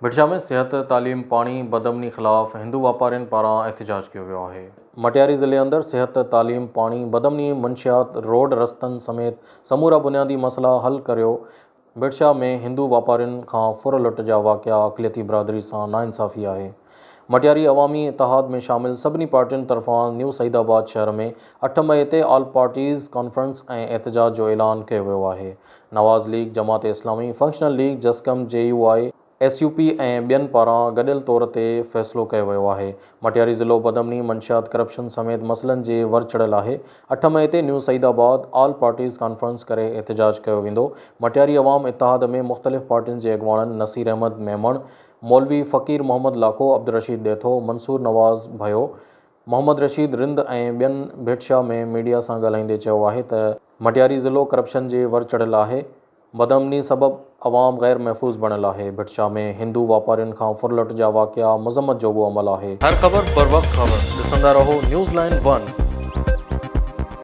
भिटशा में सिहत तालीम पाणी बदअमनी ख़िलाफ़ हिंदू वापारियुनि पारां एहतजाज कियो वियो आहे। मटियारी ज़िले अंदर सिहत तालीम पाणी बदअमनी मंशियात रोड रस्तनि समेत समूरा बुनियादी मसला हल करियो। भिटशा में हिंदू वापारियुनि खां फुर लुट जा वाक़िया अक़लियती बिरादरी सां नाइंसाफ़ी आहे। मटियारी अवामी इतिहाद में शामिल सभिनी पार्टियुनि तरफ़ां न्यू सईदाबाद शहर में 8 मई ते ऑल पार्टीज़ कॉन्फ्रेंस ऐं एहतजाज जो ऐलान कयो वियो आहे। नवाज़ league, Jamaat Islami, functional league, जस्कम, JUI, SUP ऐं ॿियनि पारां गॾियल तौर ते फ़ैसिलो कयो वियो आहे। मटियारी ज़िलो बदअमनी मंशियात करप्शन समेत मसइलनि जे वर चढ़ियल आहे। 8 मई ते New Saeedabad all parties conference करे एहतजाज कयो वेंदो। मटियारी अवाम इतिहाद में मुख़्तलिफ़ पार्टियुनि जे अॻुवाणनि नसीर अहमद मेमण, मौलवी फ़कीर मोहम्मद लाखो, अब्दुल रशीद ॾेथो, मंसूर नवाज़ भयो, मोहम्मद रशीद रिंद ऐं ॿियनि भिटशा में मीडिया सां ॻाल्हाईंदे चयो आहे त मटियारी ज़िलो करप्शन जे वर चढ़ियल आहे। बदअमनी सबबि अवाम गैर महफ़ूज़ बणियल आहे। भिटशा में हिंदू वापारियुनि खां फुर लुट जा वाक़िया मज़म्मत जोॻो अमल आहे। हर ख़बर बर वक़्तु ख़बर ॾिसंदा रहो न्यूज़ लाइन 1।